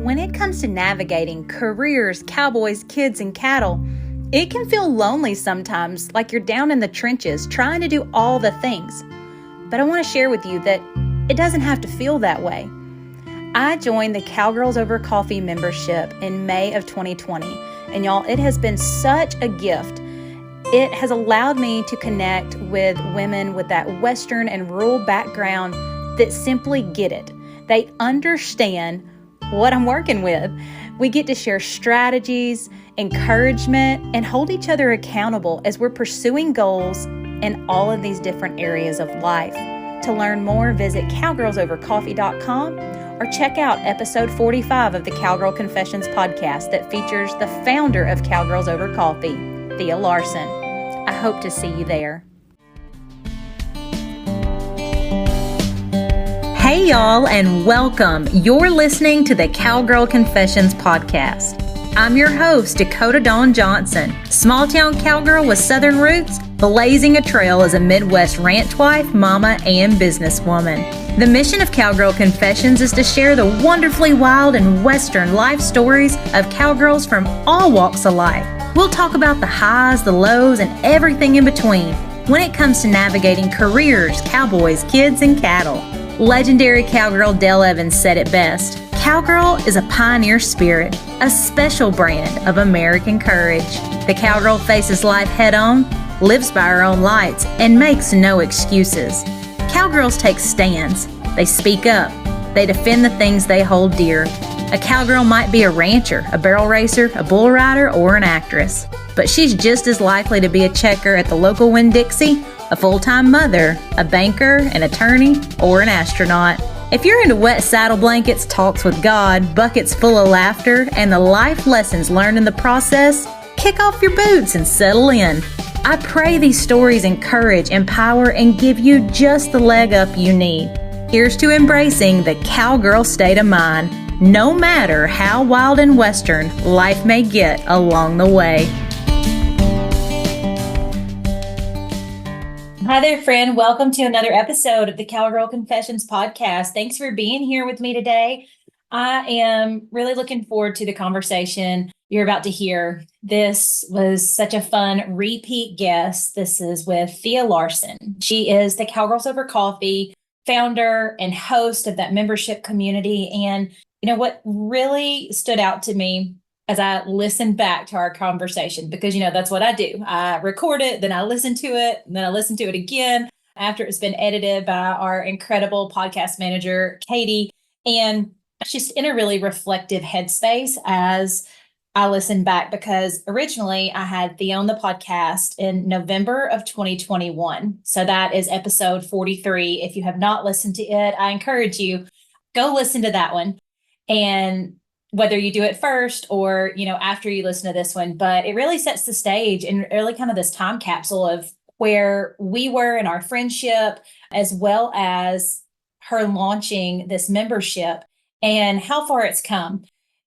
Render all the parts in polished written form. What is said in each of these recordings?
when it comes to navigating careers, cowboys, kids, and cattle, it can feel lonely sometimes, like you're down in the trenches trying to do all the things. But I want to share with you that it doesn't have to feel that way. I joined the Cowgirls Over Coffee membership in May of 2020, and y'all, it has been such a gift. It has allowed me to connect with women with that Western and rural background that simply get it. They understand what I'm working with. We get to share strategies, encouragement, and hold each other accountable as we're pursuing goals in all of these different areas of life. To learn more, visit cowgirlsovercoffee.com or check out episode 45 of the Cowgirl Confessions podcast that features the founder of Cowgirls Over Coffee, Thea Larsen. I hope to see you there. Hey y'all, and welcome. You're listening to the Cowgirl Confessions podcast. I'm your host, Dakota Dawn Johnson, small town cowgirl with southern roots, blazing a trail as a Midwest ranch wife, mama, and businesswoman. The mission of Cowgirl Confessions is to share the wonderfully wild and Western life stories of cowgirls from all walks of life. We'll talk about the highs, the lows, and everything in between when it comes to navigating careers, cowboys, kids, and cattle. Legendary cowgirl Dale Evans said it best. Cowgirl is a pioneer spirit, a special brand of American courage. The cowgirl faces life head on, lives by her own lights, and makes no excuses. Cowgirls take stands. They speak up. They defend the things they hold dear. A cowgirl might be a rancher, a barrel racer, a bull rider, or an actress, but she's just as likely to be a checker at the local Winn-Dixie, a full-time mother, a banker, an attorney, or an astronaut. If you're into wet saddle blankets, talks with God, buckets full of laughter, and the life lessons learned in the process, kick off your boots and settle in. I pray these stories encourage, empower, and give you just the leg up you need. Here's to embracing the cowgirl state of mind, no matter how wild and Western life may get along the way. Hi there, friend. Welcome to another episode of the Cowgirl Confessions podcast. Thanks for being here with me today. I am really looking forward to the conversation you're about to hear. This was such a fun repeat guest. This is with Thea Larsen. She is the Cowgirls Over Coffee founder and host of that membership community. And you know what really stood out to me as I listened back to our conversation, because, you know, that's what I do. I record it, then I listen to it, and then I listen to it again after it's been edited by our incredible podcast manager, Katie. And it's just in a really reflective headspace as I listen back, because originally I had Thea on the podcast in November of 2021. So that is episode 43. If you have not listened to it, I encourage you, go listen to that one. And whether you do it first or, you know, after you listen to this one, but it really sets the stage and really kind of this time capsule of where we were in our friendship, as well as her launching this membership and how far it's come.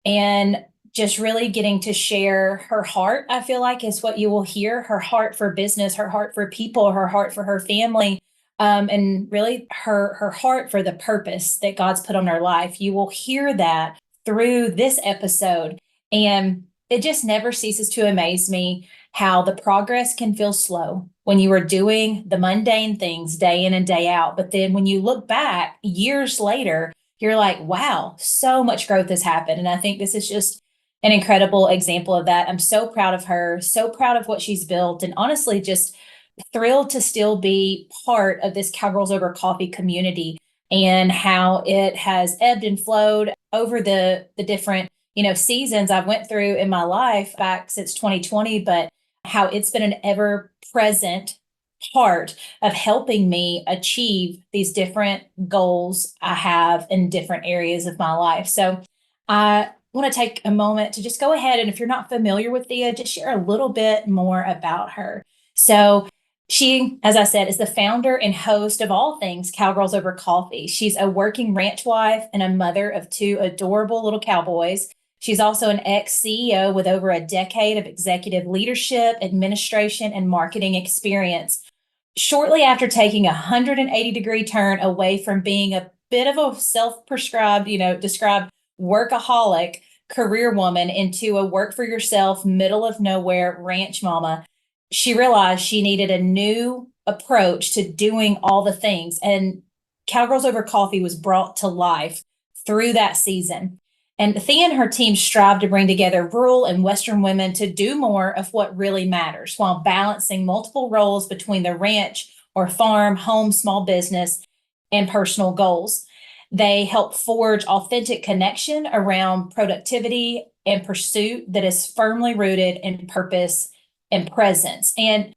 And just really getting to share her heart, I feel like, is what you will hear. Her heart for business, her heart for people, her heart for her family, and really her heart for the purpose that God's put on her life. You will hear that through this episode. And it just never ceases to amaze me how the progress can feel slow when you are doing the mundane things day in and day out. But then when you look back years later, you're like, wow, so much growth has happened. And I think this is just an incredible example of that. I'm so proud of her, so proud of what she's built, and honestly, just thrilled to still be part of this Cowgirls Over Coffee community and how it has ebbed and flowed over the different, you know, seasons I've went through in my life back since 2020, but how it's been an ever present part of helping me achieve these different goals I have in different areas of my life. So I want to take a moment to just go ahead, and if you're not familiar with Thea, just share a little bit more about her. So she, as I said, is the founder and host of all things Cowgirls Over Coffee. She's a working ranch wife and a mother of two adorable little cowboys. She's also an ex-CEO with over a decade of executive leadership, administration, and marketing experience. Shortly after taking a 180-degree turn away from being a bit of a self-prescribed, described workaholic career woman into a work for yourself, middle of nowhere ranch mama, she realized she needed a new approach to doing all the things. And Cowgirls Over Coffee was brought to life through that season. And Thea and her team strive to bring together rural and Western women to do more of what really matters while balancing multiple roles between the ranch or farm, home, small business, and personal goals. They help forge authentic connection around productivity and pursuit that is firmly rooted in purpose and presence. And,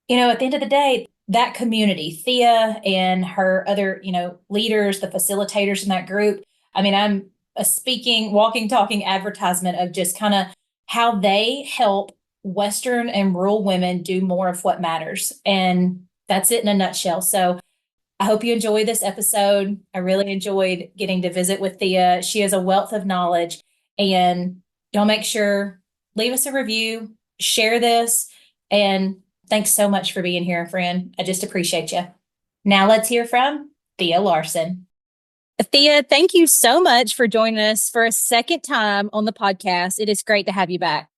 at the end of the day, that community, Thea and her other, leaders, the facilitators in that group, I mean, I'm a speaking, walking, talking advertisement of just kind of how they help Western and rural women do more of what matters. And that's it in a nutshell. So I hope you enjoy this episode. I really enjoyed getting to visit with Thea. She has a wealth of knowledge, and y'all make sure, leave us a review, share this, and thanks so much for being here, friend. I just appreciate you. Now let's hear from Thea Larsen. Thea, thank you so much for joining us for a second time on the podcast. It is great to have you back.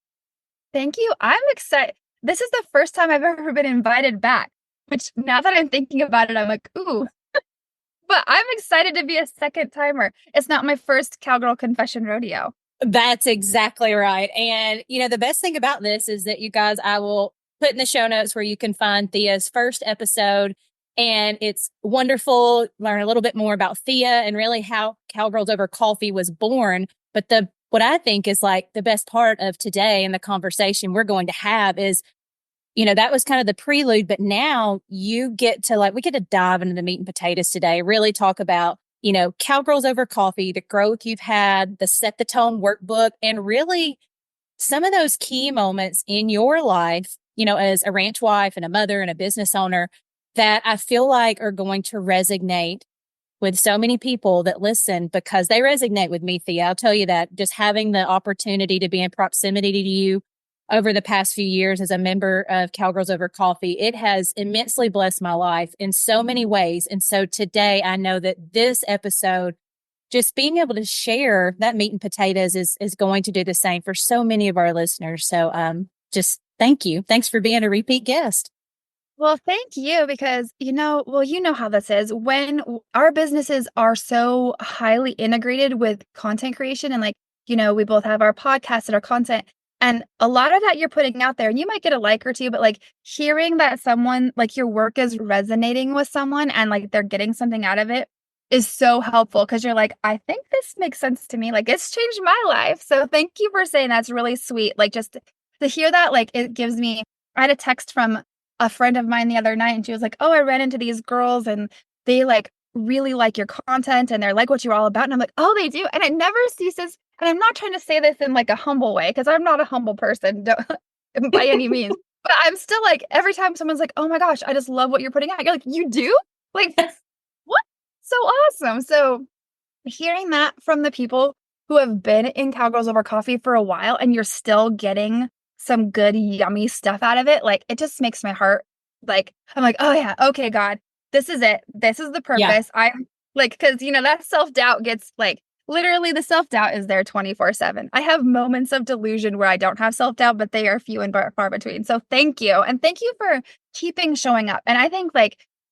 Thank you. I'm excited. This is the first time I've ever been invited back, which now that I'm thinking about it, I'm like, ooh. But I'm excited to be a second timer. It's not my first Cowgirl Confession rodeo. That's exactly right. And, the best thing about this is that you guys, I will put in the show notes where you can find Thea's first episode. And it's wonderful. Learn a little bit more about Thea and really how Cowgirls Over Coffee was born. But what I think is like the best part of today and the conversation we're going to have is, that was kind of the prelude, but now you get to we get to dive into the meat and potatoes today, really talk about, Cowgirls Over Coffee, the growth you've had, the Set the Tone workbook, and really some of those key moments in your life, as a ranch wife and a mother and a business owner that I feel like are going to resonate with so many people that listen, because they resonate with me, Thea. I'll tell you that just having the opportunity to be in proximity to you over the past few years as a member of Cowgirls Over Coffee, it has immensely blessed my life in so many ways. And so today I know that this episode, just being able to share that meat and potatoes is going to do the same for so many of our listeners. So just thank you. Thanks for being a repeat guest. Well, thank you, because, you know how this is. When our businesses are so highly integrated with content creation and we both have our podcasts and our content, and a lot of that you're putting out there, and you might get a like or two, but hearing that someone, your work is resonating with someone and they're getting something out of it is so helpful, because you're like, I think this makes sense to me. It's changed my life. So thank you for saying that's really sweet. Just to hear that, it gives me, I had a text from a friend of mine the other night, and she was like, oh, I ran into these girls and they really like your content and they're like what you're all about. And I'm like, oh, they do. And it never ceases. And I'm not trying to say this in a humble way, because I'm not a humble person by any means. But I'm still every time someone's like, oh my gosh, I just love what you're putting out. You're like, you do? What? So awesome. So hearing that from the people who have been in Cowgirls Over Coffee for a while, and you're still getting some good, yummy stuff out of it, it just makes my heart, I'm like, oh yeah, okay, God, this is it. This is the purpose. Yeah. I'm because, that self-doubt gets literally the self-doubt is there 24/7. I have moments of delusion where I don't have self-doubt, but they are few and far between. So thank you. And thank you for keeping showing up. And I think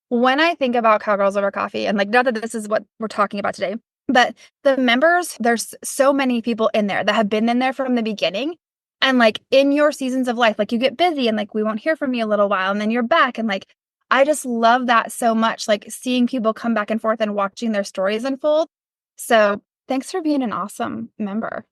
when I think about Cowgirls Over Coffee, and not that this is what we're talking about today, but the members, there's so many people in there that have been in there from the beginning. And in your seasons of life, you get busy and we won't hear from you a little while, and then you're back. And I just love that so much, seeing people come back and forth and watching their stories unfold. So thanks for being an awesome member.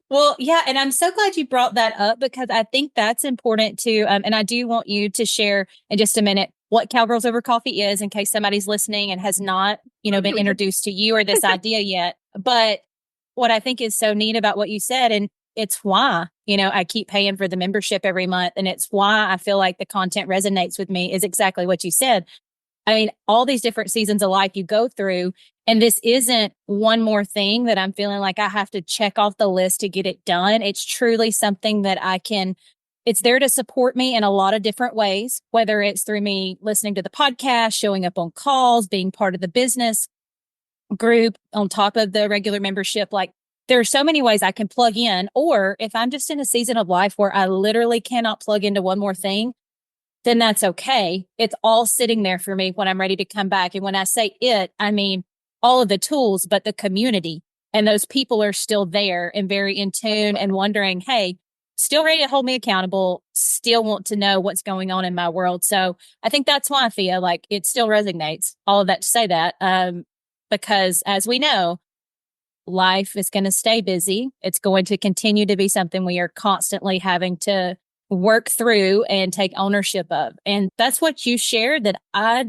Well, yeah. And I'm so glad you brought that up, because I think that's important too. And I do want you to share in just a minute what Cowgirls Over Coffee is, in case somebody's listening and has not, been introduced to you or this idea yet. But what I think is so neat about what you said, and it's why, I keep paying for the membership every month. And it's why I feel like the content resonates with me, is exactly what you said. I mean, all these different seasons of life you go through, and this isn't one more thing that I'm feeling like I have to check off the list to get it done. It's truly something that it's there to support me in a lot of different ways, whether it's through me listening to the podcast, showing up on calls, being part of the business group on top of the regular membership. there are so many ways I can plug in. Or if I'm just in a season of life where I literally cannot plug into one more thing, then that's okay. It's all sitting there for me when I'm ready to come back. And when I say it, I mean all of the tools, but the community and those people are still there and very in tune and wondering, hey, still ready to hold me accountable, still want to know what's going on in my world. So I think that's why, Thea, like it still resonates. All of that to say that, because as we know, life is going to stay busy. It's going to continue to be something we are constantly having to work through and take ownership of. And that's what you shared that I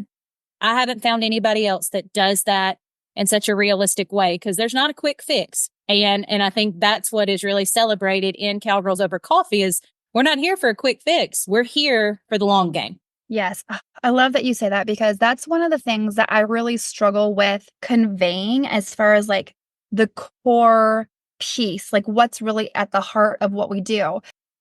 haven't found anybody else that does that in such a realistic way, because there's not a quick fix. And I think that's what is really celebrated in Cowgirls Over Coffee is we're not here for a quick fix. We're here for the long game. Yes, I love that you say that because that's one of the things that I really struggle with conveying as far as like the core piece, like what's really at the heart of what we do.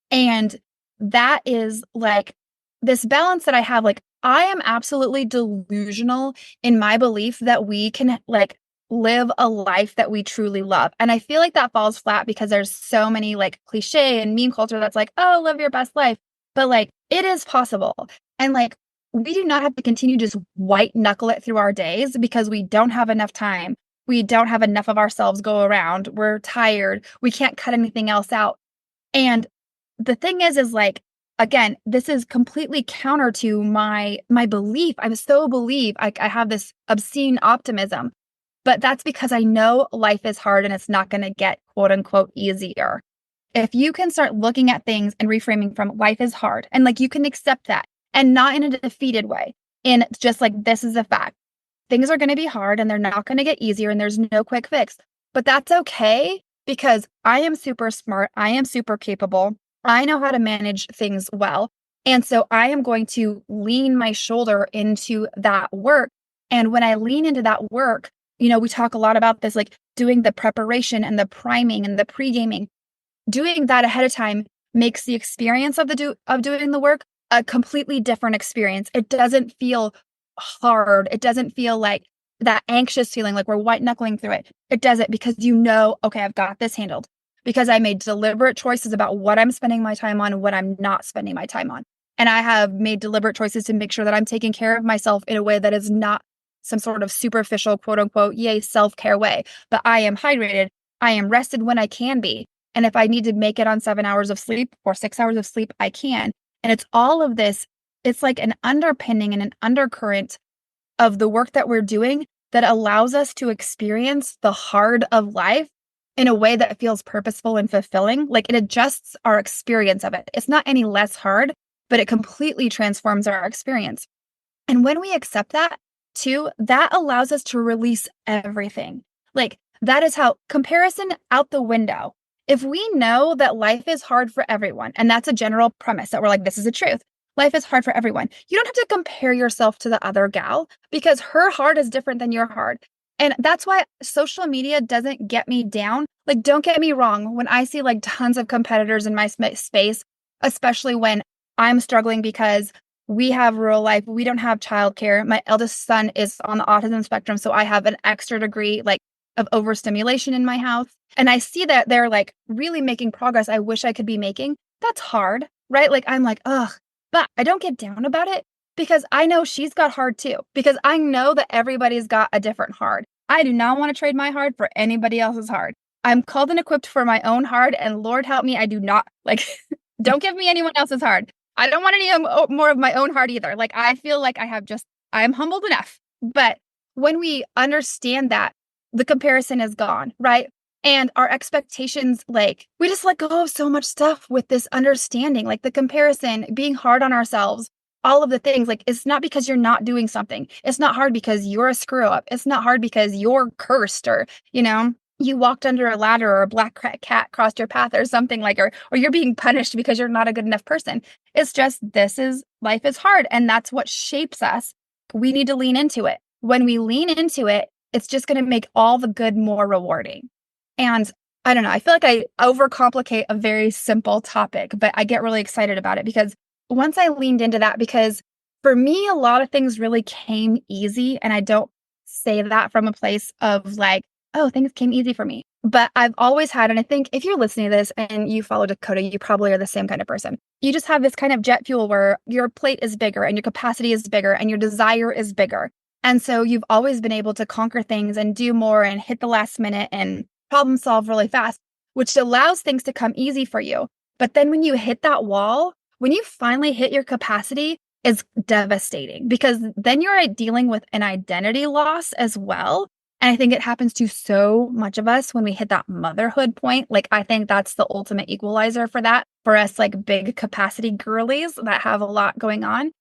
And that is like this balance that I have. Like, I am absolutely delusional in my belief that we can like live a life that we truly love. And I feel like that falls flat because there's so many like cliche and meme culture that's like, oh, live your best life. But like, it is possible. And like, we do not have to continue just white knuckle it through our days because we don't have enough time. We don't have enough of ourselves go around. We're tired. We can't cut anything else out. And the thing is like, again, this is completely counter to my belief. I have this obscene optimism, but that's because I know life is hard and it's not going to get quote unquote easier. If you can start looking at things and reframing from life is hard and like you can accept that and not in a defeated way, and it's just like, this is a fact. Things are going to be hard and they're not going to get easier and there's no quick fix, but that's okay because I am super smart. I am super capable. I know how to manage things well. And so I am going to lean my shoulder into that work. And when I lean into that work, we talk a lot about this, like doing the preparation and the priming and the pre-gaming. Doing that ahead of time makes the experience of doing the work a completely different experience. It doesn't feel hard. It doesn't feel like that anxious feeling like we're white knuckling through it. It does it because okay, I've got this handled because I made deliberate choices about what I'm spending my time on and what I'm not spending my time on. And I have made deliberate choices to make sure that I'm taking care of myself in a way that is not some sort of superficial, quote unquote, yay, self-care way, but I am hydrated. I am rested when I can be. And if I need to make it on 7 hours of sleep or 6 hours of sleep, I can. And it's all of this. It's like an underpinning and an undercurrent of the work that we're doing that allows us to experience the hard of life in a way that feels purposeful and fulfilling. Like it adjusts our experience of it. It's not any less hard, but it completely transforms our experience. And when we accept that too, that allows us to release everything. Like that is how comparison out the window. If we know that life is hard for everyone, and that's a general premise that we're like, this is the truth. Life is hard for everyone. You don't have to compare yourself to the other gal because her hard is different than your hard. And that's why social media doesn't get me down. Like, don't get me wrong. When I see like tons of competitors in my space, especially when I'm struggling because we have rural life, we don't have childcare. My eldest son is on the autism spectrum. So I have an extra degree like of overstimulation in my house. And I see that they're like really making progress I wish I could be making. That's hard, right? Like, I'm like, ugh, but I don't get down about it because I know she's got hard too, because I know that everybody's got a different hard. I do not want to trade my hard for anybody else's hard. I'm called and equipped for my own hard, and Lord help me, I do not like, don't give me anyone else's hard. I don't want any more of my own hard either. Like, I feel like I'm humbled enough. But when we understand that, the comparison is gone, right? And our expectations, like, we just let go of so much stuff with this understanding, like the comparison, being hard on ourselves, all of the things. Like, it's not because you're not doing something. It's not hard because you're a screw up. It's not hard because you're cursed or, you walked under a ladder or a black cat crossed your path or something like, or you're being punished because you're not a good enough person. It's just, life is hard. And that's what shapes us. We need to lean into it. When we lean into it, it's just going to make all the good more rewarding. And I don't know, I feel like I overcomplicate a very simple topic, but I get really excited about it because once I leaned into that, because for me, a lot of things really came easy. And I don't say that from a place of like, oh, things came easy for me. But I've always had, and I think if you're listening to this and you follow Dakota, you probably are the same kind of person. You just have this kind of jet fuel where your plate is bigger and your capacity is bigger and your desire is bigger. And so you've always been able to conquer things and do more and hit the last minute and problem solve really fast, which allows things to come easy for you. But then when you hit that wall, when you finally hit your capacity, is devastating because then you're dealing with an identity loss as well. And I think it happens to so much of us when we hit that motherhood point. Like, I think that's the ultimate equalizer for that, for us, like big capacity girlies that have a lot going on.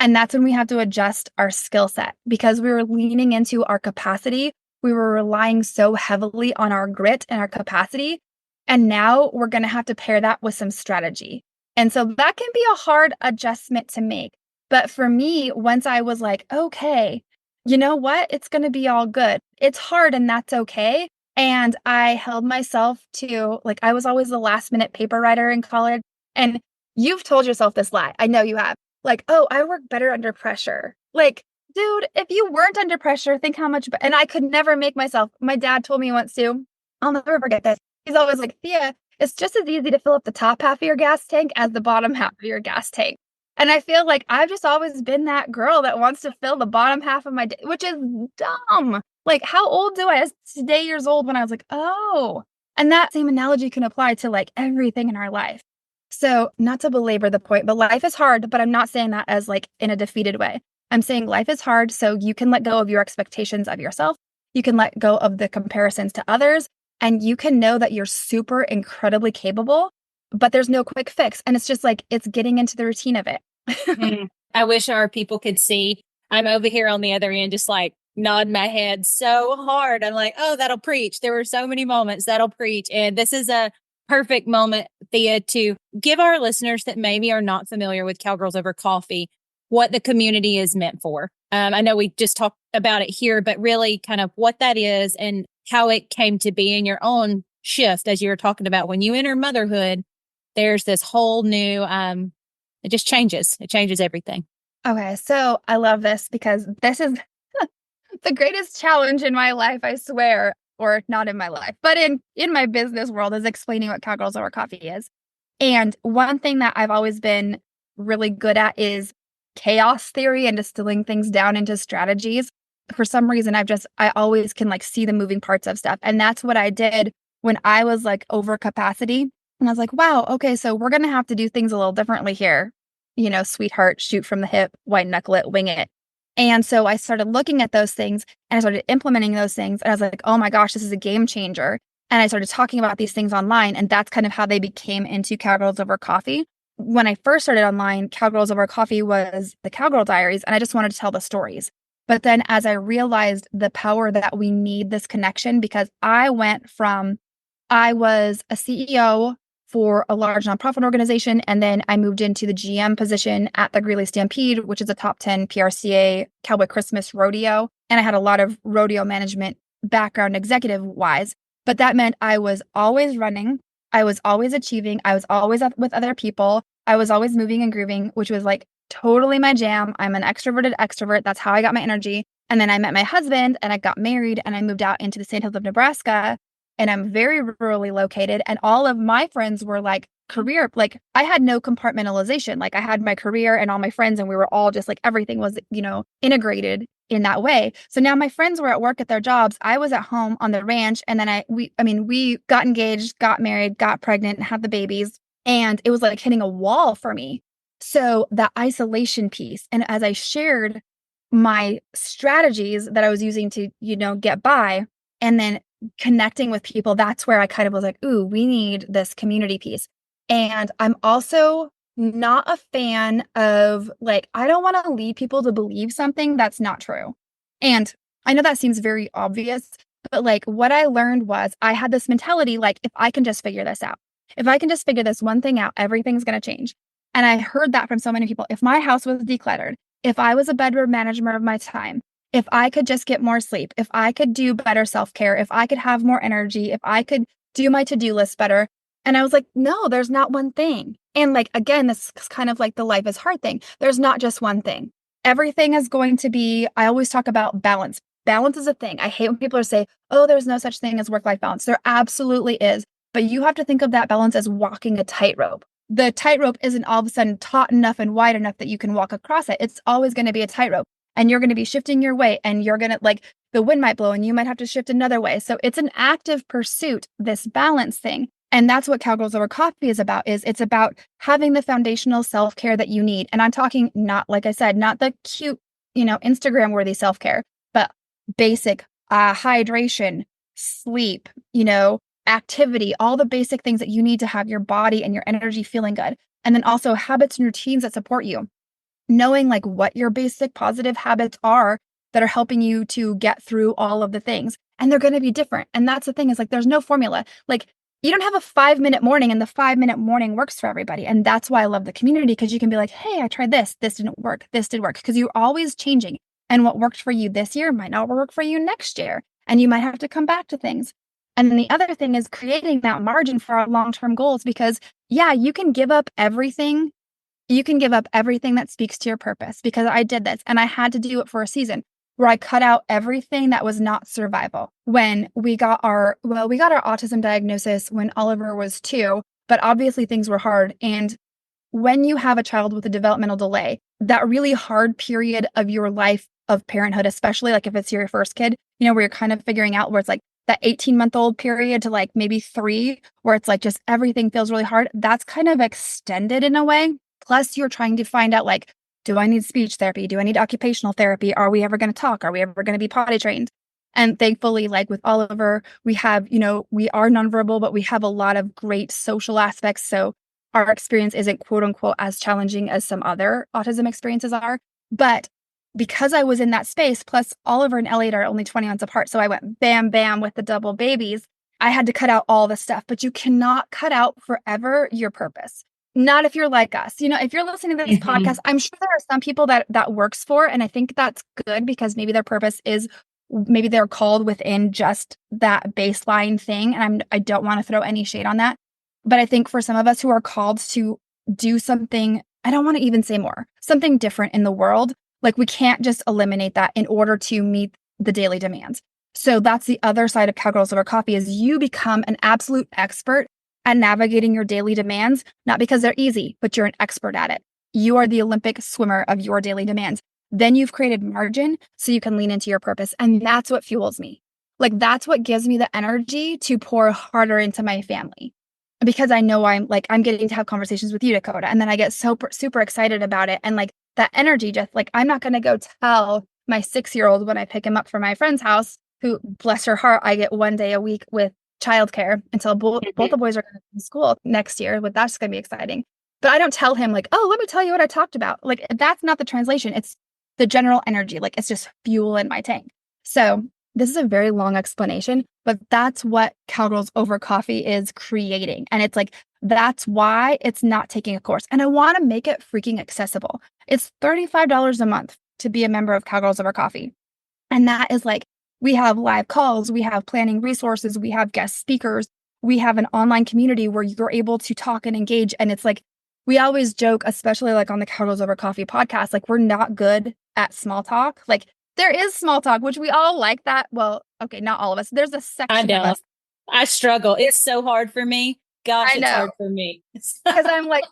And that's when we have to adjust our skill set because we were leaning into our capacity. We were relying so heavily on our grit and our capacity. And now we're going to have to pair that with some strategy. And so that can be a hard adjustment to make. But for me, once I was like, okay, you know what? It's going to be all good. It's hard and that's okay. And I held myself to, like, I was always the last minute paper writer in college. And you've told yourself this lie. I know you have. Like, oh, I work better under pressure. Like, dude, if you weren't under pressure, think how much, and I could never make myself. My dad told me once too, I'll never forget this. He's always like, Thea, it's just as easy to fill up the top half of your gas tank as the bottom half of your gas tank. And I feel like I've just always been that girl that wants to fill the bottom half of my day, which is dumb. Like, how old do I? I was today years old when I was like, oh. And that same analogy can apply to like everything in our life. So not to belabor the point, but life is hard, but I'm not saying that as like in a defeated way. I'm saying life is hard so you can let go of your expectations of yourself. You can let go of the comparisons to others, and you can know that you're super incredibly capable, but there's no quick fix. And it's just like, it's getting into the routine of it. I wish our people could see. I'm over here on the other end, just like nod my head so hard. I'm like, oh, that'll preach. There were so many moments that'll preach. And this is a perfect moment, Thea, to give our listeners that maybe are not familiar with Cowgirls Over Coffee what the community is meant for. I know we just talked about it here, but really kind of what that is and how it came to be in your own shift, as you were talking about. When you enter motherhood, there's this whole new, it just changes. It changes everything. Okay, so I love this because this is the greatest challenge in my life, I swear, or not in my life, but in my business world, is explaining what Cowgirls Over Coffee is. And one thing that I've always been really good at is chaos theory and distilling things down into strategies. For some reason, I always can like see the moving parts of stuff. And that's what I did when I was like over capacity. And I was like, wow, okay, so we're going to have to do things a little differently here. You know, sweetheart, shoot from the hip, white knuckle it, wing it. And so I started looking at those things and I started implementing those things. And I was like, oh my gosh, this is a game changer. And I started talking about these things online. And that's kind of how they became into Cowgirls Over Coffee. When I first started online, Cowgirls Over Coffee was the Cowgirl Diaries. And I just wanted to tell the stories. But then as I realized the power that we need this connection, because I was a CEO for a large nonprofit organization. And then I moved into the GM position at the Greeley Stampede, which is a top 10 PRCA Cowboy Christmas rodeo. And I had a lot of rodeo management background executive wise, but that meant I was always running. I was always achieving. I was always up with other people. I was always moving and grooving, which was like totally my jam. I'm an extroverted extrovert. That's how I got my energy. And then I met my husband and I got married and I moved out into the sandhills of Nebraska. And I'm very rurally located. And all of my friends were like career, like I had no compartmentalization. Like I had my career and all my friends, and we were all just like, everything was, integrated in that way. So now my friends were at work at their jobs. I was at home on the ranch. And then we got engaged, got married, got pregnant, had the babies. And it was like hitting a wall for me. So that isolation piece. And as I shared my strategies that I was using to, get by, and then connecting with people, that's where I kind of was like, ooh, we need this community piece. And I'm also not a fan of like, I don't want to lead people to believe something that's not true. And I know that seems very obvious, but like what I learned was I had this mentality, like, if I can just figure this out, if I can just figure this one thing out, everything's going to change. And I heard that from so many people. If my house was decluttered, if I was a better manager of my time, if I could just get more sleep, if I could do better self-care, if I could have more energy, if I could do my to-do list better. And I was like, no, there's not one thing. And like, again, this is kind of like the life is hard thing. There's not just one thing. Everything is going to be, I always talk about balance. balance is a thing. I hate when people are say, oh, there's no such thing as work-life balance. There absolutely is. But you have to think of that balance as walking a tightrope. The tightrope isn't all of a sudden taut enough and wide enough that you can walk across it. It's always going to be a tightrope, and you're going to be shifting your weight, and you're going to like the wind might blow and you might have to shift another way. So it's an active pursuit, this balance thing. And that's what Cowgirls Over Coffee is about, is it's about having the foundational self-care that you need. And I'm talking not, like I said, not the cute, Instagram worthy self-care, but basic hydration, sleep, activity, all the basic things that you need to have your body and your energy feeling good. And then also habits and routines that support you. Knowing like what your basic positive habits are that are helping you to get through all of the things. And they're going to be different. And that's the thing, is like, there's no formula. Like, you don't have a 5-minute morning, and the 5-minute morning works for everybody. And that's why I love the community, because you can be like, hey, I tried this. This didn't work. This did work. Because you're always changing. And what worked for you this year might not work for you next year. And you might have to come back to things. And then the other thing is creating that margin for our long-term goals, because yeah, you can give up everything. You can give up everything that speaks to your purpose, because I did this and I had to do it for a season where I cut out everything that was not survival. When we got our autism diagnosis when Oliver was 2, but obviously things were hard. And when you have a child with a developmental delay, that really hard period of your life of parenthood, especially like if it's your first kid, where you're kind of figuring out, where it's like that 18-month-old period to like maybe 3, where it's like just everything feels really hard. That's kind of extended in a way. Plus you're trying to find out, like, do I need speech therapy? Do I need occupational therapy? Are we ever going to talk? Are we ever going to be potty trained? And thankfully, like with Oliver, we have, we are nonverbal, but we have a lot of great social aspects. So our experience isn't quote unquote as challenging as some other autism experiences are. But because I was in that space, plus Oliver and Elliot are only 20 months apart, so I went bam, bam with the double babies. I had to cut out all the stuff, but you cannot cut out forever your purpose. Not if you're like us. If you're listening to this podcast, I'm sure there are some people that works for, and I think that's good, because maybe their purpose is, maybe they're called within just that baseline thing. And I don't want to throw any shade on that. But I think for some of us who are called to do something, I don't want to even say more, something different in the world, like we can't just eliminate that in order to meet the daily demands. So that's the other side of Cowgirls Over Coffee, is you become an absolute expert at navigating your daily demands, not because they're easy, but you're an expert at it. You are the Olympic swimmer of your daily demands. Then you've created margin so you can lean into your purpose. And that's what fuels me. Like, that's what gives me the energy to pour harder into my family, because I know I'm getting to have conversations with you, Dakota. And then I get super excited about it. And like that energy, just like, I'm not going to go tell my 6-year-old when I pick him up from my friend's house, who, bless her heart, I get 1 day a week with childcare until both the boys are going to school next year. But that's going to be exciting. But I don't tell him like, oh, let me tell you what I talked about. Like, that's not the translation. It's the general energy. Like, it's just fuel in my tank. So this is a very long explanation, but that's what Cowgirls Over Coffee is creating. And it's like, that's why it's not taking a course. And I want to make it freaking accessible. It's $35 a month to be a member of Cowgirls Over Coffee. And that is like, we have live calls, we have planning resources, we have guest speakers, we have an online community where you're able to talk and engage. And it's like, we always joke, especially like on the Cowgirls Over Coffee podcast, like, we're not good at small talk. Like, there is small talk, which we all like that. Well, okay, not all of us. There's a section of us. I struggle. It's so hard for me. Gosh, it's hard for me. Because I'm like,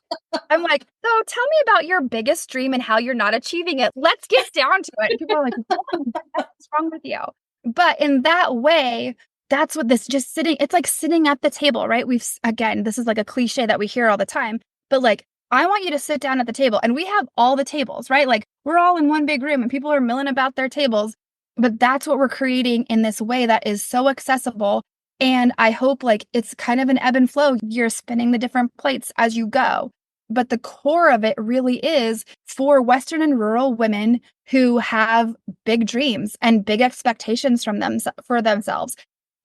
so tell me about your biggest dream and how you're not achieving it. Let's get down to it. And people are like, what's wrong with you? But in that way, that's what this just sitting, it's like sitting at the table, right? Again, this is like a cliche that we hear all the time, but like, I want you to sit down at the table, and we have all the tables, right? Like, we're all in one big room and people are milling about their tables, but that's what we're creating in this way that is so accessible. And I hope like it's kind of an ebb and flow. You're spinning the different plates as you go. But the core of it really is for Western and rural women who have big dreams and big expectations for themselves,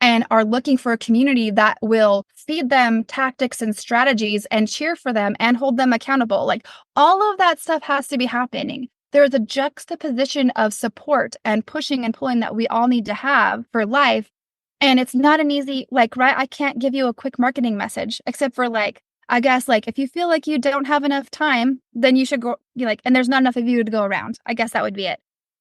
and are looking for a community that will feed them tactics and strategies and cheer for them and hold them accountable. Like, all of that stuff has to be happening. There's a juxtaposition of support and pushing and pulling that we all need to have for life. And it's not an easy, like, right? I can't give you a quick marketing message, except for like, I guess, like, if you feel like you don't have enough time, then you should go, and there's not enough of you to go around. I guess that would be it.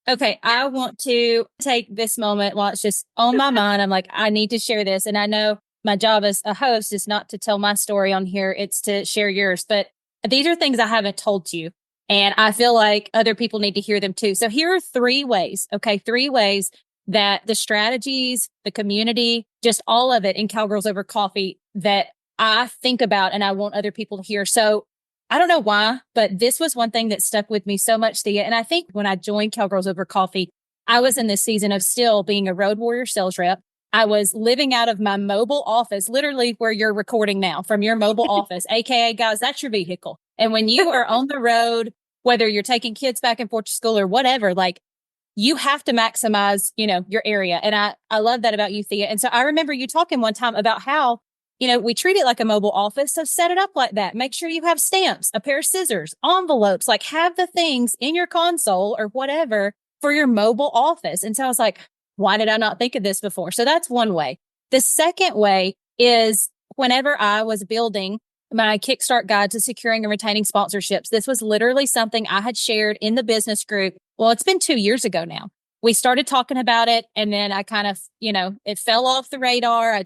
Okay, I want to take this moment while it's just on my mind. I'm like, I need to share this. And I know my job as a host is not to tell my story on here, it's to share yours. But these are things I haven't told you. And I feel like other people need to hear them too. So here are three ways, okay? Three ways that the strategies, the community, just all of it in Cowgirls Over Coffee that I think about and I want other people to hear. So I don't know why, but this was one thing that stuck with me so much, Thea. And I think when I joined Cowgirls Over Coffee, I was in this season of still being a road warrior sales rep. I was living out of my mobile office, literally where you're recording now from your mobile office, AKA guys, that's your vehicle. And when you are on the road, whether you're taking kids back and forth to school or whatever, like you have to maximize, your area. And I love that about you, Thea. And so I remember you talking one time about how we treat it like a mobile office. So set it up like that. Make sure you have stamps, a pair of scissors, envelopes, like have the things in your console or whatever for your mobile office. And so I was like, why did I not think of this before? So that's one way. The second way is whenever I was building my Kickstart guide to securing and retaining sponsorships, this was literally something I had shared in the business group. Well, it's been 2 years ago now. We started talking about it and then I kind of, it fell off the radar. I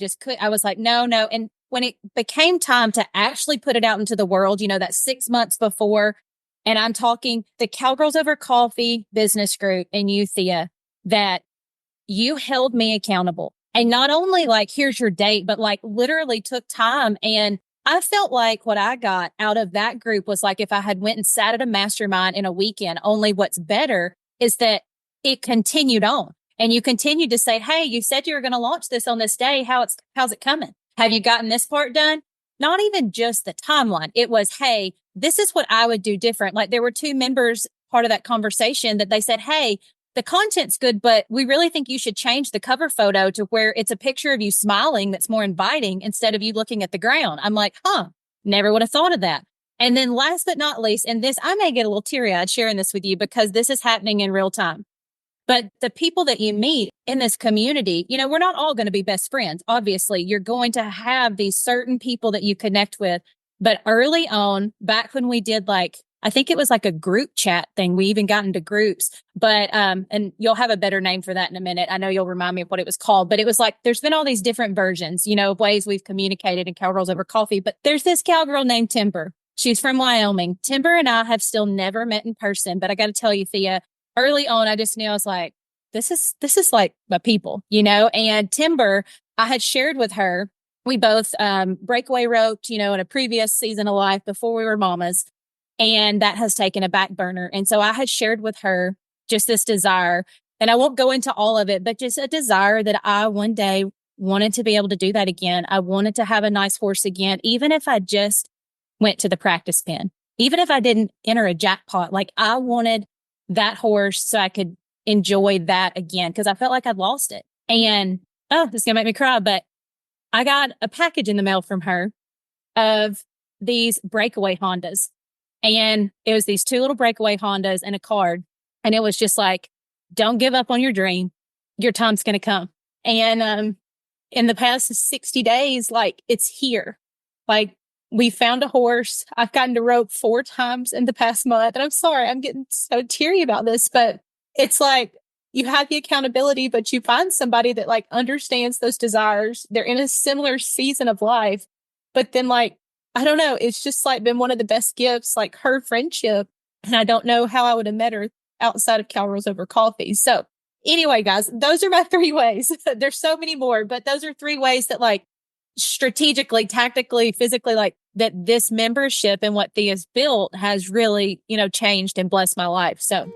was like, no. And when it became time to actually put it out into the world, that 6 months before, and I'm talking the Cowgirls Over Coffee business group and you, Thea, that you held me accountable. And not only like, here's your date, but like literally took time. And I felt like what I got out of that group was like, if I had went and sat at a mastermind in a weekend, only what's better is that it continued on and you continued to say, hey, you said you were going to launch this on this day. How's it coming? Have you gotten this part done? Not even just the timeline. It was, hey, this is what I would do different. Like there were two members part of that conversation that they said, hey, the content's good, but we really think you should change the cover photo to where it's a picture of you smiling that's more inviting instead of you looking at the ground. I'm like, never would have thought of that. And then last but not least, and this, I may get a little teary-eyed sharing this with you because this is happening in real time. But the people that you meet in this community, we're not all going to be best friends. Obviously, you're going to have these certain people that you connect with. But early on, back when we did I think it was like a group chat thing. We even got into groups, but, and you'll have a better name for that in a minute. I know you'll remind me of what it was called, but it was like, there's been all these different versions, of ways we've communicated in Cowgirls Over Coffee. But there's this cowgirl named Timber. She's from Wyoming. Timber and I have still never met in person, but I got to tell you, Thea, early on, I just knew I was like, this is like my people, and Timber, I had shared with her. We both, breakaway roped, in a previous season of life before we were mamas. And that has taken a back burner. And so I had shared with her just this desire, and I won't go into all of it, but just a desire that I one day wanted to be able to do that again. I wanted to have a nice horse again, even if I just went to the practice pen, even if I didn't enter a jackpot. Like I wanted that horse so I could enjoy that again because I felt like I'd lost it. And this is going to make me cry, but I got a package in the mail from her of these breakaway Hondas. And it was these two little breakaway Hondas and a card. And it was just like, don't give up on your dream. Your time's going to come. And in the past 60 days, like it's here. Like we found a horse. I've gotten to rope 4 times in the past month. And I'm sorry, I'm getting so teary about this, but it's like you have the accountability, but you find somebody that like understands those desires. They're in a similar season of life, but then like, I don't know. It's just like been one of the best gifts, like her friendship. And I don't know how I would have met her outside of Cowgirls Over Coffee. So anyway, guys, those are my 3 ways. There's so many more, but those are 3 ways that like strategically, tactically, physically, like that this membership and what Thea's built has really, changed and blessed my life. So.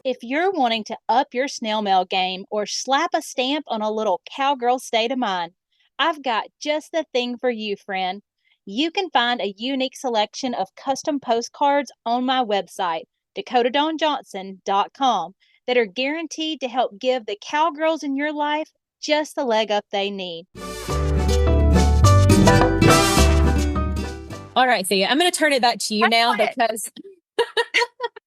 If you're wanting to up your snail mail game or slap a stamp on a little cowgirl state of mind, I've got just the thing for you, friend. You can find a unique selection of custom postcards on my website, dakotadawnjohnson.com, that are guaranteed to help give the cowgirls in your life just the leg up they need. All right, Thea, I'm going to turn it back to you now because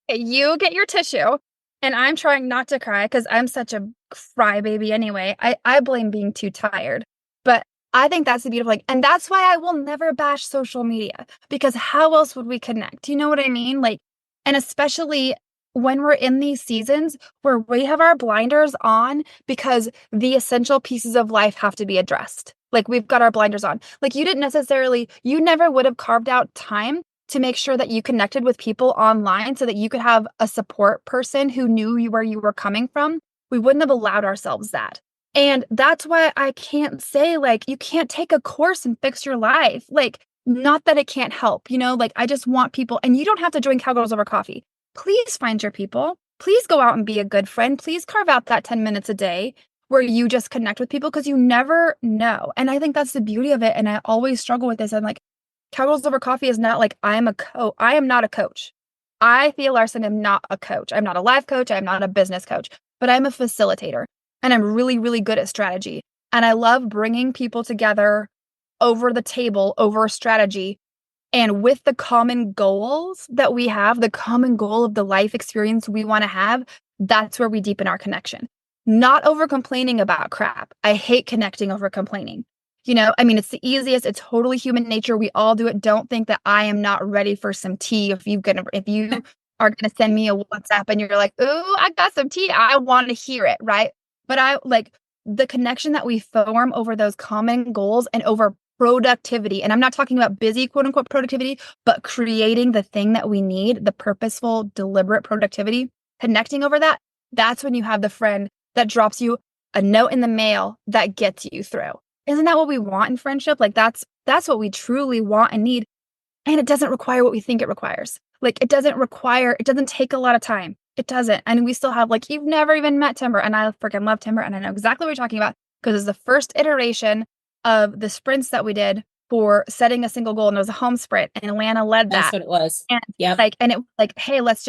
you get your tissue. And I'm trying not to cry because I'm such a crybaby anyway. I blame being too tired. But I think that's the beautiful thing. And that's why I will never bash social media, because how else would we connect? You know what I mean? Like, and especially when we're in these seasons where we have our blinders on because the essential pieces of life have to be addressed. Like, we've got our blinders on. Like, you never would have carved out time to make sure that you connected with people online so that you could have a support person who knew where you were coming from. We wouldn't have allowed ourselves that. And that's why I can't say, like, you can't take a course and fix your life. Like, not that it can't help, like, I just want people, and you don't have to join Cowgirls Over Coffee. Please find your people. Please go out and be a good friend. Please carve out that 10 minutes a day where you just connect with people, because you never know. And I think that's the beauty of it. And I always struggle with this. I'm like, Cowgirls Over Coffee is not like I am not a coach. I, Thea Larsen, am not a coach. I'm not a life coach. I'm not a business coach, but I'm a facilitator. And I'm really, really good at strategy. And I love bringing people together over the table, over strategy, and with the common goals that we have, the common goal of the life experience we want to have, that's where we deepen our connection. Not over complaining about crap. I hate connecting over complaining. It's the easiest. It's totally human nature. We all do it. Don't think that I am not ready for some tea. If you are gonna send me a WhatsApp and you're like, "Ooh, I got some tea," I want to hear it, right? But I like the connection that we form over those common goals and over productivity. And I'm not talking about busy, quote unquote, productivity, but creating the thing that we need, the purposeful, deliberate productivity, connecting over that. That's when you have the friend that drops you a note in the mail that gets you through. Isn't that what we want in friendship? Like, that's what we truly want and need. And it doesn't require what we think it requires. Like, it doesn't take a lot of time. It doesn't. And we still have, like, you've never even met Timber. And I freaking love Timber. And I know exactly what you're talking about, because it's the first iteration of the sprints that we did for setting a single goal. And it was a home sprint. And Atlanta led that. That's what it was. And yeah. Hey, let's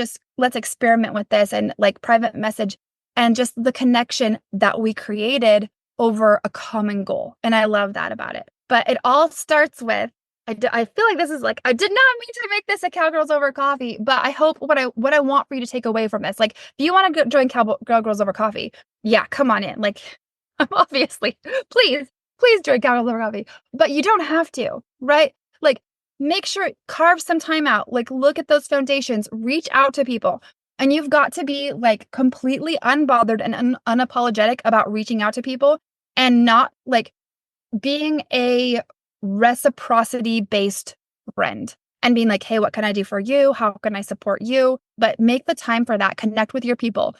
experiment with this, and like private message, and just the connection that we created over a common goal. And I love that about it. But it all starts with, I feel like this is like, I did not mean to make this a Cowgirls Over Coffee, but I hope what I want for you to take away from this, like, if you want to join Cowgirls Over Coffee, yeah, come on in. Like, obviously, please join Cowgirls Over Coffee, but you don't have to, right? Like, make sure, carve some time out, like, look at those foundations, reach out to people. And you've got to be like completely unbothered and unapologetic about reaching out to people, and not like being a reciprocity based friend and being like, hey, what can I do for you? How can I support you? But make the time for that. Connect with your people.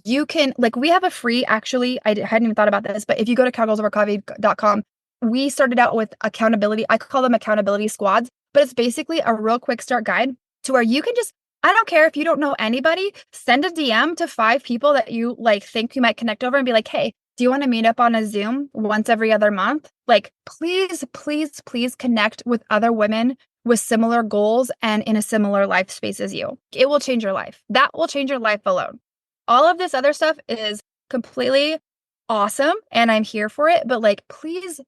You can, like, we have a free, actually, I hadn't even thought about this, but if you go to cowgirlsovercoffee.com, we started out with accountability. I call them accountability squads, but it's basically a real quick start guide to where you can just, I don't care if you don't know anybody, send a DM to 5 people that you like think you might connect over and be like, hey, do you want to meet up on a Zoom once every other month? Like, please connect with other women with similar goals and in a similar life space as you. It will change your life. That will change your life alone. All of this other stuff is completely awesome, and I'm here for it. But like, please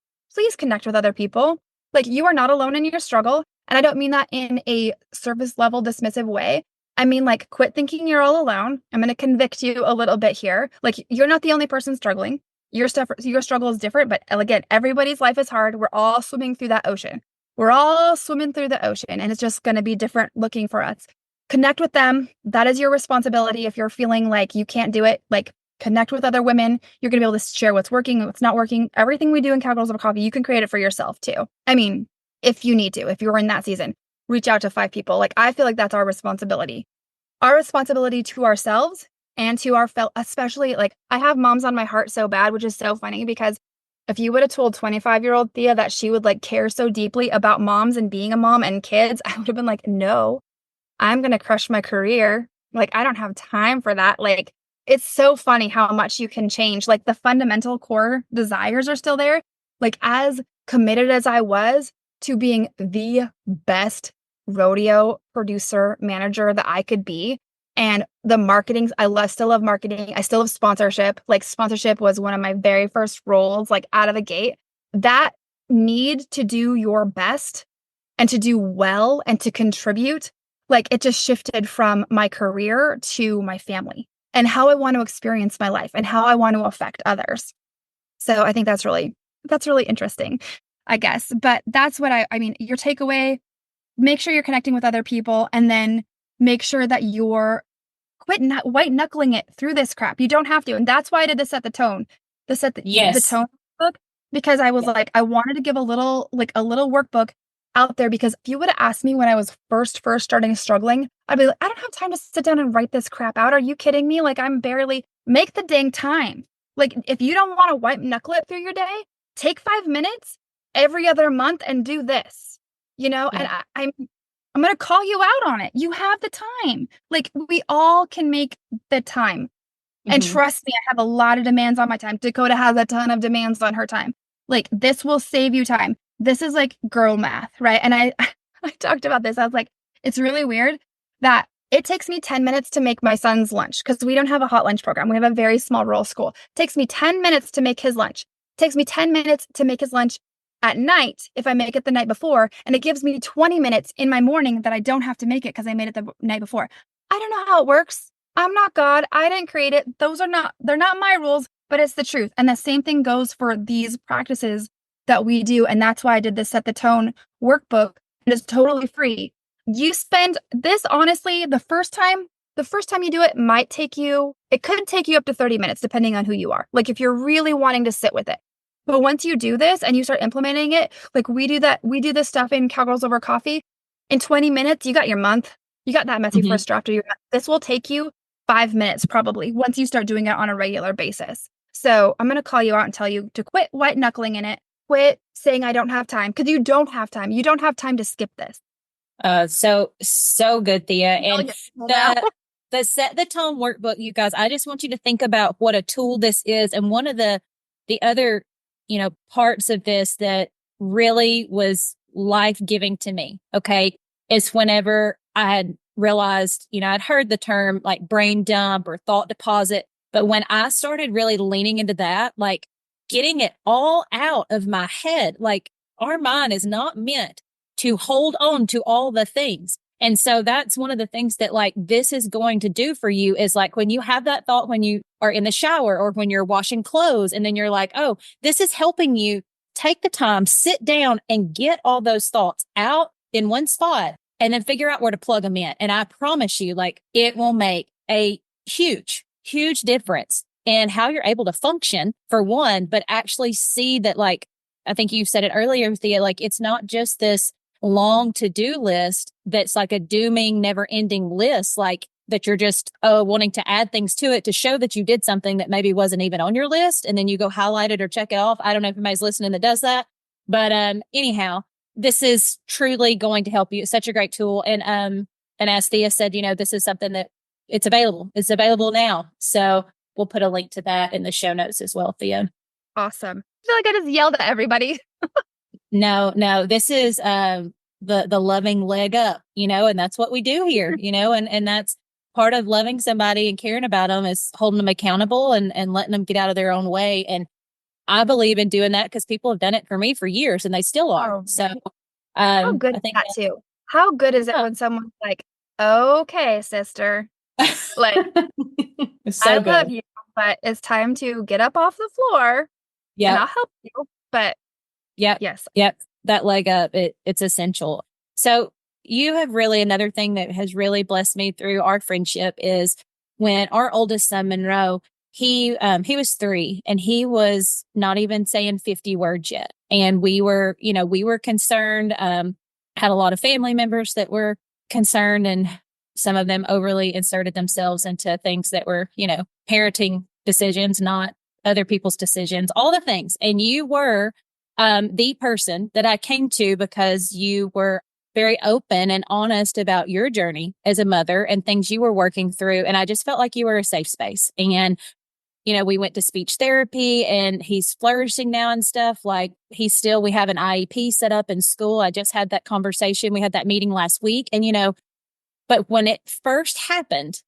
connect with other people. Like, you are not alone in your struggle. And I don't mean that in a surface level dismissive way. I mean, like, quit thinking you're all alone. I'm going to convict you a little bit here. Like, you're not the only person struggling. Your struggle is different. But again, everybody's life is hard. We're all swimming through that ocean. And it's just going to be different looking for us. Connect with them. That is your responsibility. If you're feeling like you can't do it, like, connect with other women. You're going to be able to share what's working, what's not working. Everything we do in Cowgirls Over Coffee, you can create it for yourself too. I mean, if you need to, if you're in that season, reach out to 5 people. Like, I feel like that's our responsibility to ourselves and to our especially, like, I have moms on my heart so bad, which is so funny, because if you would have told 25-year-old Thea that she would like care so deeply about moms and being a mom and kids, I would have been like, no, I'm going to crush my career. Like, I don't have time for that. Like, it's so funny how much you can change. Like, the fundamental core desires are still there. Like, as committed as I was to being the best rodeo producer manager that I could be, and the marketing, still love marketing. I still have sponsorship. Like, sponsorship was one of my very first roles, like, out of the gate. That need to do your best and to do well and to contribute, like, it just shifted from my career to my family and how I want to experience my life and how I want to affect others. So I think that's really interesting. I guess. But that's what I mean, your takeaway, make sure you're connecting with other people, and then make sure that you're white knuckling it through this crap. You don't have to. And that's why I did the set the tone, the Yes. tone book, because I was Yeah. like, I wanted to give a little workbook out there, because if you would have asked me when I was first starting struggling, I'd be like, I don't have time to sit down and write this crap out. Are you kidding me? Like, I'm barely make the dang time. Like, if you don't want to white knuckle it through your day, take 5 minutes every other month and do this, and I'm going to call you out on it. You have the time. Like, we all can make the time. And Mhm. trust me, I have a lot of demands on my time. Dakota has a ton of demands on her time. Like, this will save you time. This is like girl math, right? And I talked about this. I was like, it's really weird that it takes me 10 minutes to make my son's lunch, because we don't have a hot lunch program. We have a very small rural school. It takes me 10 minutes to make his lunch. It takes me 10 minutes to make his lunch at night if I make it the night before. And it gives me 20 minutes in my morning that I don't have to make it because I made it the night before. I don't know how it works. I'm not God. I didn't create it. They're not my rules, but it's the truth. And the same thing goes for these practices that we do. And that's why I did the Set the Tone workbook. And it's totally free. You spend this, honestly, the first time you do it it could take you up to 30 minutes, depending on who you are. Like, if you're really wanting to sit with it. But once you do this and you start implementing it, like we do this stuff in Cowgirls Over Coffee, in 20 minutes, you got your month. You got that messy Mhm. first draft of your month. This will take you 5 minutes probably once you start doing it on a regular basis. So I'm going to call you out and tell you to quit white knuckling in it. Quit saying I don't have time, because you don't have time. You don't have time to skip this. So good, Thea. And Now. the Set the Tone workbook, you guys, I just want you to think about what a tool this is. And one of the other, parts of this that really was life-giving to me, okay, is whenever I had realized, I'd heard the term like brain dump or thought deposit, but when I started really leaning into that, like getting it all out of my head, like our mind is not meant to hold on to all the things. And so that's one of the things that like this is going to do for you is like when you have that thought, when you are in the shower or when you're washing clothes, and then you're like, oh, this is helping you take the time, sit down and get all those thoughts out in one spot and then figure out where to plug them in. And I promise you, like it will make a huge, huge difference in how you're able to function for one, but actually see that, like, I think you said it earlier, Thea, like it's not just this long to-do list that's like a dooming, never-ending list, like that you're just wanting to add things to it to show that you did something that maybe wasn't even on your list, and then you go highlight it or check it off. I don't know if anybody's listening that does that, but anyhow, this is truly going to help you. It's such a great tool, and as Thea said, this is something that it's available now. So we'll put a link to that in the show notes as well, Thea. Awesome. I feel like I just yelled at everybody. No, this is the loving leg up, and that's what we do here, and that's part of loving somebody and caring about them is holding them accountable and letting them get out of their own way. And I believe in doing that because people have done it for me for years and they still are. Oh, So how good I is think that too? How good is it when someone's like, okay, sister, like, it's so I good. love you, but it's time to get up off the floor and I'll help you. But Yep. yes. Yep. That leg up, it's essential. So you have really, another thing that has really blessed me through our friendship is when our oldest son, Monroe, he was 3 and he was not even saying 50 words yet. And we were concerned, had a lot of family members that were concerned, and some of them overly inserted themselves into things that were, parenting decisions, not other people's decisions, all the things. And you were the person that I came to because you were very open and honest about your journey as a mother and things you were working through. And I just felt like you were a safe space. And, we went to speech therapy and he's flourishing now and stuff. Like we have an IEP set up in school. I just had that conversation. We had that meeting last week. And, but when it first happened,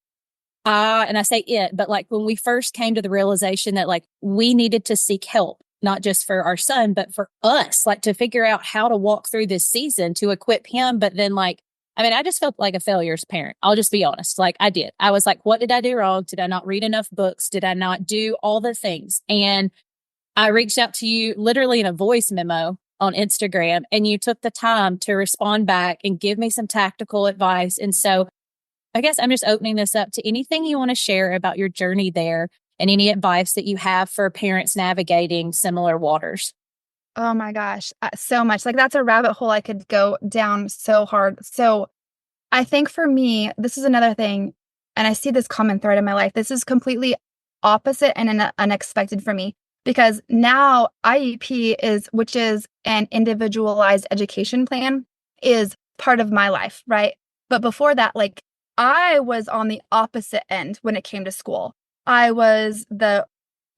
and I say it, but like when we first came to the realization that like we needed to seek help, not just for our son, but for us, like to figure out how to walk through this season to equip him. But then I just felt like a failure as a parent. I'll just be honest. Like I did. I was like, what did I do wrong? Did I not read enough books? Did I not do all the things? And I reached out to you literally in a voice memo on Instagram, and you took the time to respond back and give me some tactical advice. And so I guess I'm just opening this up to anything you want to share about your journey there and any advice that you have for parents navigating similar waters. Oh my gosh, so much. Like that's a rabbit hole I could go down so hard. So I think for me, this is another thing, and I see this common thread in my life. This is completely opposite and unexpected for me because now IEP which is an individualized education plan, is part of my life, right? But before that, like I was on the opposite end when it came to school. I was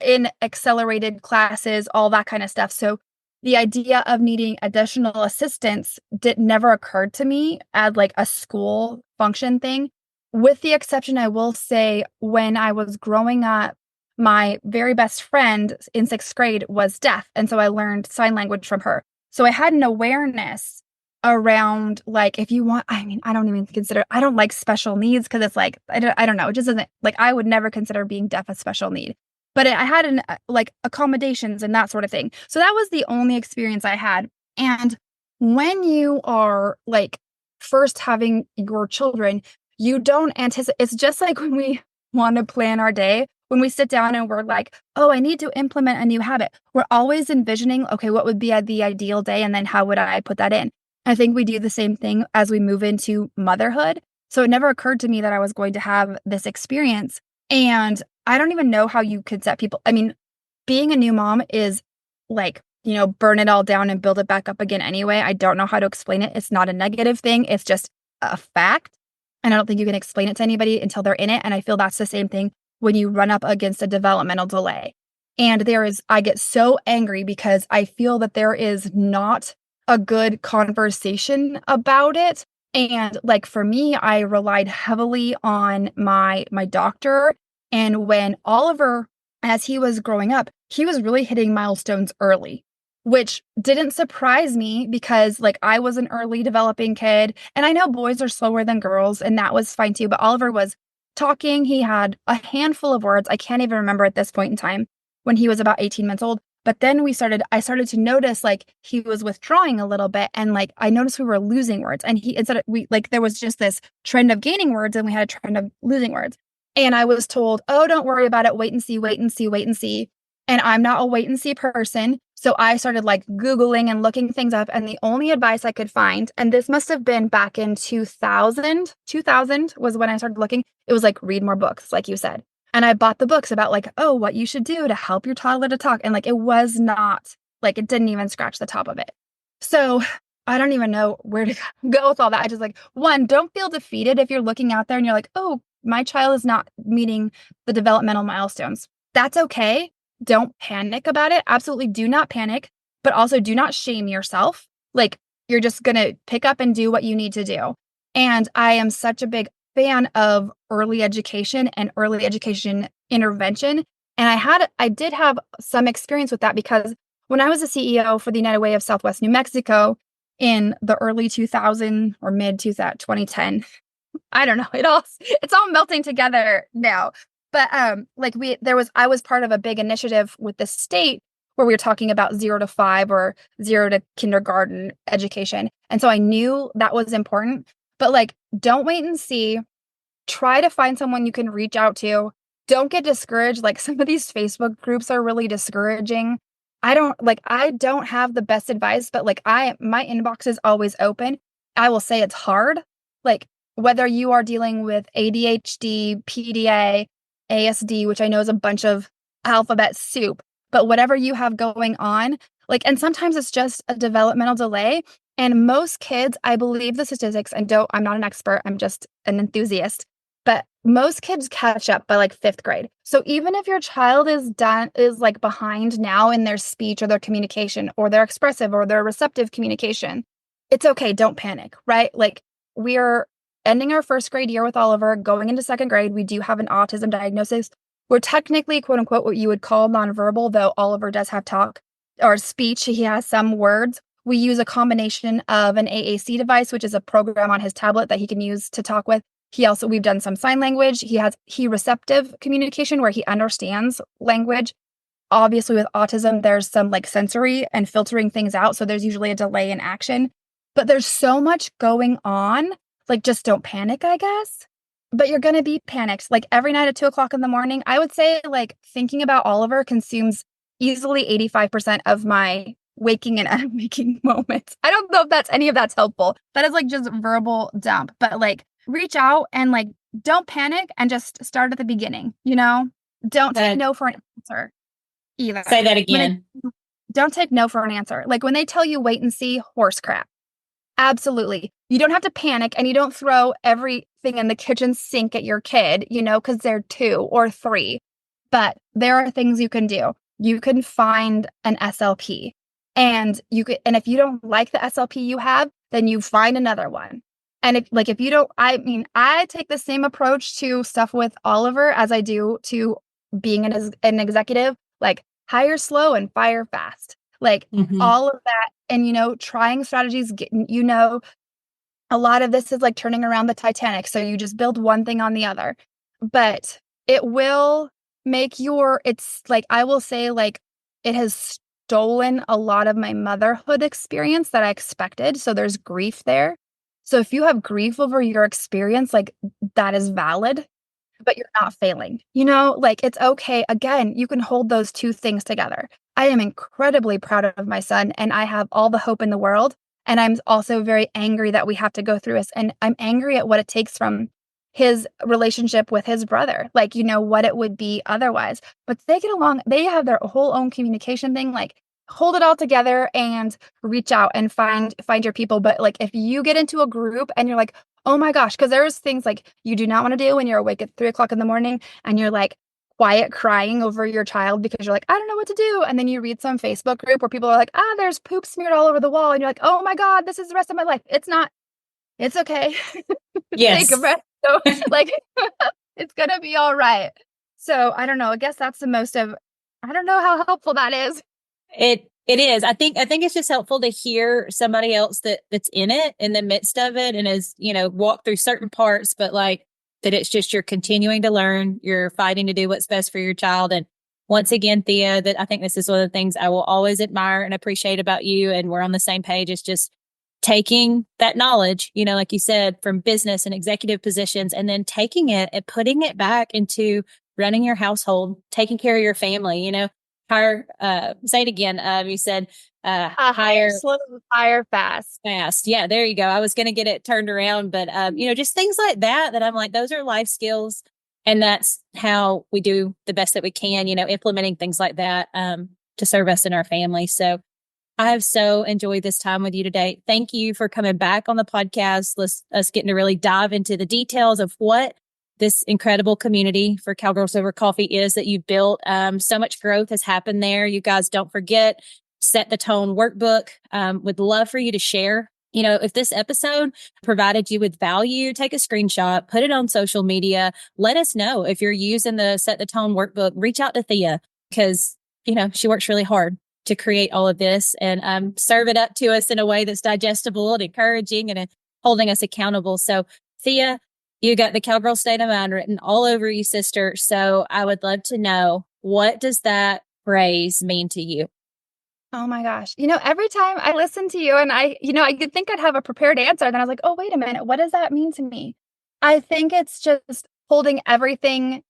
in accelerated classes, all that kind of stuff. So the idea of needing additional assistance never occurred to me as like a school function thing. With the exception, I will say, when I was growing up, my very best friend in 6th grade was deaf. And so I learned sign language from her. So I had an awareness around, like, if you want, I mean, I don't even consider, I don't like special needs because it's like, I don't know. It just isn't like, I would never consider being deaf a special need. But I had like accommodations and that sort of thing. So that was the only experience I had. And when you are like first having your children, you don't anticipate. It's just like when we want to plan our day, when we sit down and we're like, oh, I need to implement a new habit. We're always envisioning, okay, what would be the ideal day? And then how would I put that in? I think we do the same thing as we move into motherhood. So it never occurred to me that I was going to have this experience. And I don't even know how you could set people. I mean, being a new mom is like, burn it all down and build it back up again anyway. I don't know how to explain it. It's not a negative thing. It's just a fact. And I don't think you can explain it to anybody until they're in it. And I feel that's the same thing when you run up against a developmental delay. And I get so angry because I feel that there is not a good conversation about it. And like for me, I relied heavily on my doctor. And when Oliver, as he was growing up, he was really hitting milestones early, which didn't surprise me because like I was an early developing kid. And I know boys are slower than girls, and that was fine too. But Oliver was talking. He had a handful of words. I can't even remember at this point in time when he was about 18 months old. But then I started to notice like he was withdrawing a little bit, and like I noticed we were losing words, and there was just this trend of gaining words and we had a trend of losing words. And I was told, oh, don't worry about it. Wait and see, wait and see, wait and see. And I'm not a wait and see person. So I started like Googling and looking things up. And the only advice I could find, and this must have been back in 2000 was when I started looking. It was like, read more books, like you said. And I bought the books about like, oh, what you should do to help your toddler to talk. And like, it was not like, it didn't even scratch the top of it. So I don't even know where to go with all that. I just like, one, don't feel defeated if you're looking out there and you're like, oh, my child is not meeting the developmental milestones. That's okay. Don't panic about it. Absolutely do not panic, but also do not shame yourself. Like you're just going to pick up and do what you need to do. And I am such a big fan of early education and early education intervention. And I did have some experience with that because when I was a CEO for the United Way of Southwest New Mexico in the early 2000 or mid 2010, I don't know, it's all melting together now. But I was part of a big initiative with the state where we were talking about 0 to 5 or 0 to kindergarten education. And so I knew that was important. But like, don't wait and see. Try to find someone you can reach out to. Don't get discouraged. Like some of these Facebook groups are really discouraging. I don't have the best advice, but like my inbox is always open. I will say it's hard. Like whether you are dealing with ADHD, PDA, ASD, which I know is a bunch of alphabet soup, but whatever you have going on, like, and sometimes it's just a developmental delay. And most kids, I believe the statistics, I'm not an expert, I'm just an enthusiast, but most kids catch up by like 5th grade. So even if your child is like behind now in their speech or their communication or their expressive or their receptive communication, it's okay. Don't panic, right? Like we're ending our 1st grade year with Oliver, going into 2nd grade. We do have an autism diagnosis. We're technically, quote unquote, what you would call nonverbal, though Oliver does have talk or speech. He has some words. We use a combination of an AAC device, which is a program on his tablet that he can use to talk with. We've done some sign language. He receptive communication where he understands language. obviously with autism, there's some like sensory and filtering things out. So there's usually a delay in action, but there's so much going on. Like, just don't panic, I guess. But you're going to be panicked. Like every night at 2:00 in the morning, I would say like thinking about Oliver consumes easily 85% of my waking and unwaking moments. I don't know if any of that's helpful. That is like just verbal dump, but like reach out and like don't panic and just start at the beginning, Don't take no for an answer either. Say that again. Don't take no for an answer. Like when they tell you wait and see, horse crap. Absolutely. You don't have to panic and you don't throw everything in the kitchen sink at your kid, because they're 2 or 3. But there are things you can do. You can find an SLP and if you don't like the SLP you have, then you find another one. And if you don't, I take the same approach to stuff with Oliver as I do to being an executive, like hire slow and fire fast, like all of that. And, trying strategies, a lot of this is like turning around the Titanic. So you just build one thing on the other, but it will make it's like, I will say like it has stolen a lot of my motherhood experience that I expected. So there's grief there. So if you have grief over your experience, like that is valid, but you're not failing, like it's okay. Again, you can hold those two things together. I am incredibly proud of my son and I have all the hope in the world. And I'm also very angry that we have to go through this. And I'm angry at what it takes from his relationship with his brother, like, what it would be otherwise. But they get along. They have their whole own communication thing, like hold it all together and reach out and find your people. But like, if you get into a group and you're like, oh my gosh, because there's things like you do not want to do when you're awake at 3:00 in the morning and you're like quiet crying over your child because you're like, I don't know what to do. And then you read some Facebook group where people are like, there's poop smeared all over the wall. And you're like, oh my God, this is the rest of my life. It's not, it's okay. Yes. Take a breath. So like, it's going to be all right. So I don't know. I guess that's I don't know how helpful that is. It is. I think it's just helpful to hear somebody else that's in it, in the midst of it, and is, walk through certain parts, but like that it's just you're continuing to learn, you're fighting to do what's best for your child. And once again, Thea, that I think this is one of the things I will always admire and appreciate about you. And we're on the same page. Is just taking that knowledge, like you said, from business and executive positions, and then taking it and putting it back into running your household, taking care of your family, hire, say it again. You said, hire slow, fire fast. Yeah, there you go. I was going to get it turned around, but, just things like that I'm like, those are life skills. And that's how we do the best that we can, implementing things like that, to serve us and our family. So I have so enjoyed this time with you today. Thank you for coming back on the podcast. Us getting to really dive into the details of what this incredible community for Cowgirls Over Coffee is that you've built. So much growth has happened there. You guys, don't forget, Set the Tone workbook. Would love for you to share. If this episode provided you with value, take a screenshot, put it on social media. Let us know if you're using the Set the Tone workbook. Reach out to Thea because, she works really hard to create all of this and serve it up to us in a way that's digestible and encouraging and holding us accountable. So, Thea, you got the Cowgirl State of Mind written all over you, sister. So I would love to know, what does that phrase mean to you? Oh my gosh. Every time I listen to you and I could think I'd have a prepared answer. Then I was like, oh, wait a minute. What does that mean to me? I think it's just holding everything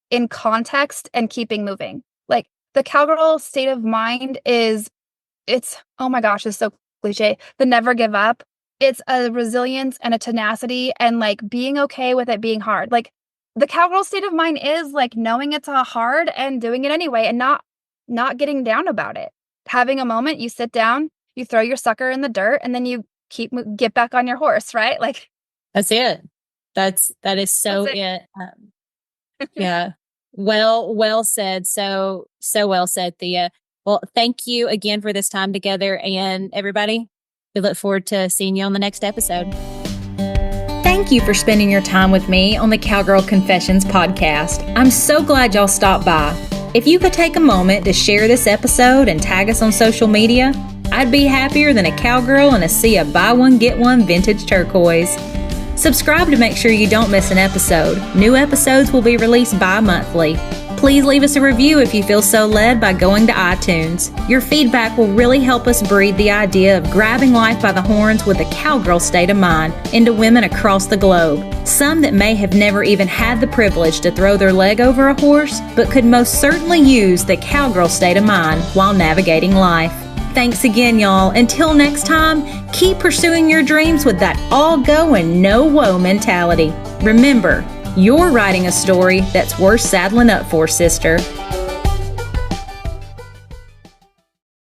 in context and keeping moving. Like the Cowgirl State of Mind oh my gosh, it's so cliche. The never give up. It's a resilience and a tenacity and like being okay with it being hard. Like the Cowgirl State of Mind is like knowing it's hard and doing it anyway and not getting down about it. Having a moment, you sit down, you throw your sucker in the dirt, and then you get back on your horse, right? Like that's it. That is so it. Yeah. Well said. So well said, Thea. Well, thank you again for this time together, and everybody, we look forward to seeing you on the next episode. Thank you for spending your time with me on the Cowgirl Confessions podcast. I'm so glad y'all stopped by. If you could take a moment to share this episode and tag us on social media, I'd be happier than a cowgirl in a sea of buy one, get one vintage turquoise. Subscribe to make sure you don't miss an episode. New episodes will be released bi-monthly. please leave us a review if you feel so led by going to iTunes. Your feedback will really help us breed the idea of grabbing life by the horns with a cowgirl state of mind into women across the globe. Some that may have never even had the privilege to throw their leg over a horse, but could most certainly use the cowgirl state of mind while navigating life. Thanks again, y'all. Until next time, keep pursuing your dreams with that all-go and no-woe mentality. Remember, you're writing a story that's worth saddling up for, sister.